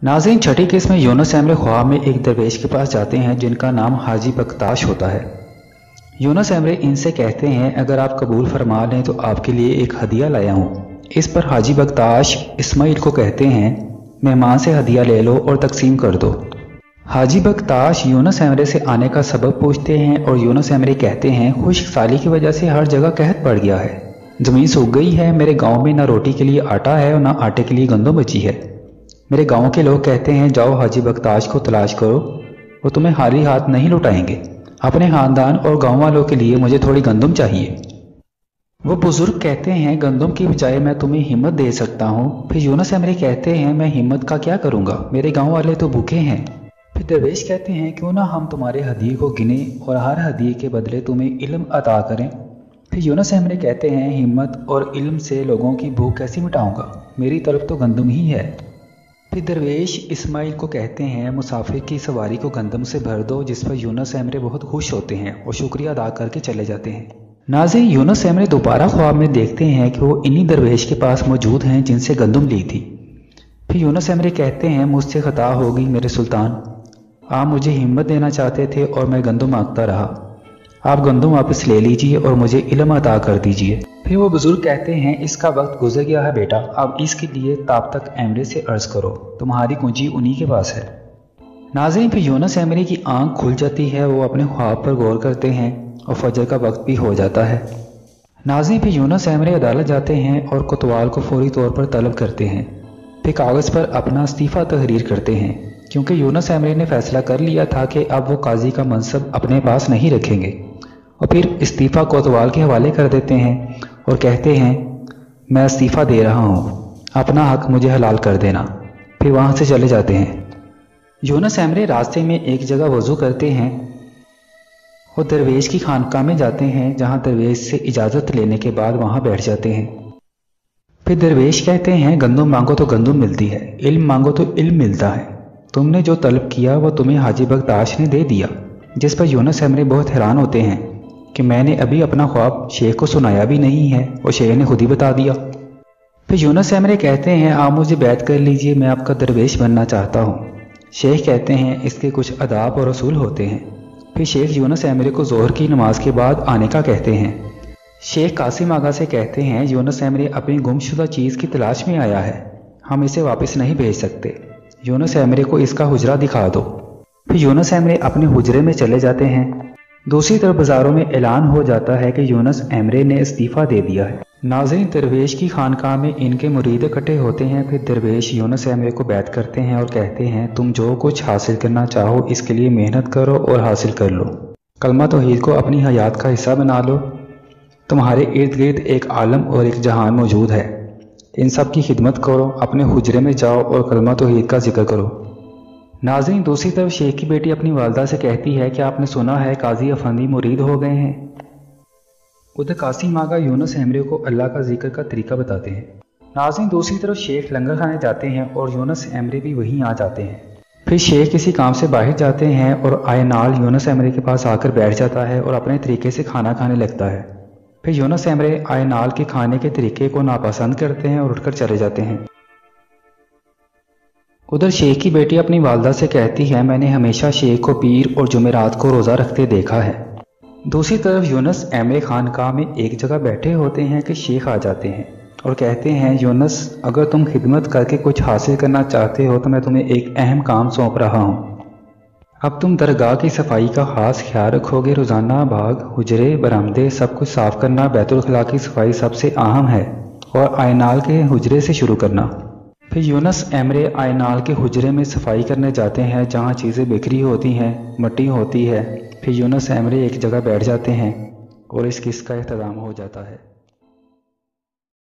नाज़रीन, छठी किस्म में यूनुस एमरे ख्वाब में एक दरवेश के पास जाते हैं जिनका नाम हाजी बख्ताश होता है। यूनुस एमरे इनसे कहते हैं, अगर आप कबूल फरमा लें तो आपके लिए एक हदिया लाया हूँ। इस पर हाजी बख्ताश इस्माइल को कहते हैं, मेहमान से हदिया ले लो और तकसीम कर दो। हाजी बख्ताश यूनुस एमरे से आने का सबब पूछते हैं और यूनुस एमरे कहते हैं, खुश्क साली की वजह से हर जगह कहत पड़ गया है, ज़मीन सूख गई है, मेरे गाँव में ना रोटी के लिए आटा है और ना आटे के लिए गंदम बची है। मेरे गांव के लोग कहते हैं, जाओ हाजी बख्ताश को तलाश करो, वो तुम्हें खाली हाथ नहीं लौटाएंगे। अपने खानदान और गांव वालों के लिए मुझे थोड़ी गंदम चाहिए। वो बुजुर्ग कहते हैं, गंदम की बजाय मैं तुम्हें हिम्मत दे सकता हूँ। फिर यूनुस एमरे कहते हैं, मैं हिम्मत का क्या करूँगा, मेरे गाँव वाले तो भूखे हैं। फिर दरवेश कहते हैं, क्यों ना हम तुम्हारे हदीये को गिने और हर हदीये के बदले तुम्हें इल्म अता करें। फिर यूनुस एमरे कहते हैं, हिम्मत और इल्म से लोगों की भूख कैसे मिटाऊंगा, मेरी तरफ तो गंदम ही है। फिर दरवेश इस्माइल को कहते हैं, मुसाफिर की सवारी को गंदम से भर दो, जिस पर यूनुस एमरे बहुत खुश होते हैं और शुक्रिया अदा करके चले जाते हैं। नाज़रीन, यूनुस एमरे दोबारा ख्वाब में देखते हैं कि वो इन्हीं दरवेश के पास मौजूद हैं जिनसे गंदम ली थी। फिर यूनुस एमरे कहते हैं, मुझसे खता हो गई मेरे सुल्तान, आप मुझे हिम्मत देना चाहते थे और मैं गंदम मांगता रहा, आप गंदम वापस ले लीजिए और मुझे इल्म अता कर दीजिए। फिर वो बुजुर्ग कहते हैं, इसका वक्त गुजर गया है बेटा, अब इसके लिए ताब तक एमरे से अर्ज करो, तुम्हारी कुंजी उन्हीं के पास है। नाज़रीन, फिर यूनुस एमरे की आंख खुल जाती है, वो अपने ख्वाब पर गौर करते हैं और फजर का वक्त भी हो जाता है। नाज़रीन, फिर यूनुस एमरे अदालत जाते हैं और कोतवाल को फौरी तौर पर तलब करते हैं। फिर कागज़ पर अपना इस्तीफ़ा तहरीर करते हैं, क्योंकि यूनुस एमरे ने फैसला कर लिया था कि अब वो काजी का मनसब अपने पास नहीं रखेंगे। और फिर इस्तीफ़ा कोतवाल के हवाले कर देते हैं और कहते हैं, मैं इस्तीफ़ा दे रहा हूँ, अपना हक मुझे हलाल कर देना। फिर वहाँ से चले जाते हैं। यूनुस एमरे रास्ते में एक जगह वज़ू करते हैं और दरवेश की खानकाह में जाते हैं, जहाँ दरवेश से इजाज़त लेने के बाद वहाँ बैठ जाते हैं। फिर दरवेश कहते हैं, गंदम मांगो तो गंदम मिलती है, इल्म मांगो तो इल्म मिलता है, तुमने जो तलब किया वो तुम्हें हाजी बख्ताश ने दे दिया। जिस पर यूनुस एमरे बहुत हैरान होते हैं कि मैंने अभी अपना ख्वाब शेख को सुनाया भी नहीं है और शेख ने खुद ही बता दिया। फिर यूनुस एमरे कहते हैं, आप मुझे बैत कर लीजिए, मैं आपका दरवेश बनना चाहता हूँ। शेख कहते हैं, इसके कुछ अदाब और असूल होते हैं। फिर शेख यूनुस एमरे को ज़ोहर की नमाज के बाद आने का कहते हैं। शेख कासिम आगा से कहते हैं, यूनुस एमरे अपनी गुमशुदा चीज़ की तलाश में आया है, हम इसे वापस नहीं भेज सकते, यूनुस एमरे को इसका हुजरा दिखा दो। फिर यूनुस एमरे अपने हुजरे में चले जाते हैं। दूसरी तरफ बाजारों में ऐलान हो जाता है कि यूनुस एमरे ने इस्तीफ़ा दे दिया है। नाज़रीन, दरवेश की खानकाह में इनके मुरीद इकट्ठे होते हैं। फिर दरवेश यूनुस एमरे को बैत करते हैं और कहते हैं, तुम जो कुछ हासिल करना चाहो इसके लिए मेहनत करो और हासिल कर लो, कलमा तौहीद को अपनी हयात का हिस्सा बना लो, तुम्हारे इर्द गिर्द एक आलम और एक जहान मौजूद है, इन सब की खिदमत करो, अपने हुजरे में जाओ और कलमा तौहीद का जिक्र करो। नाज़रीन, दूसरी तरफ शेख की बेटी अपनी वालदा से कहती है कि आपने सुना है काजी अफंदी मुरीद हो गए हैं। उधर कासिम आगा यूनुस एमरे को अल्लाह का जिक्र का तरीका बताते हैं। नाज़रीन, दूसरी तरफ शेख लंगर खाने जाते हैं और यूनुस एमरे भी वहीं आ जाते हैं। फिर शेख किसी काम से बाहर जाते हैं और आयनाल यूनुस एमरे के पास आकर बैठ जाता है और अपने तरीके से खाना खाने लगता है। फिर यूनुस एमरे आयनाल के खाने के तरीके को नापसंद करते हैं और उठकर चले जाते हैं। उधर शेख की बेटी अपनी वालदा से कहती है, मैंने हमेशा शेख को पीर और जुमेरात को रोज़ा रखते देखा है। दूसरी तरफ यूनुस एमरे खानकाह में एक जगह बैठे होते हैं कि शेख आ जाते हैं और कहते हैं, यूनुस, अगर तुम खिदमत करके कुछ हासिल करना चाहते हो तो मैं तुम्हें एक अहम काम सौंप रहा हूँ। अब तुम दरगाह की सफाई का ख़ास ख्याल रखोगे, रोज़ाना बाग, हुजरे, बरामदे सब कुछ साफ़ करना, बैतुल खला की सफाई सबसे अहम है और आयनाल के हुजरे से शुरू करना। फिर यूनुस एमरे आयनाल के हुजरे में सफाई करने जाते हैं, जहाँ चीज़ें बिखरी होती हैं, मट्टी होती है। फिर यूनुस एमरे एक जगह बैठ जाते हैं और इस किस्से का इख्तिताम हो जाता है।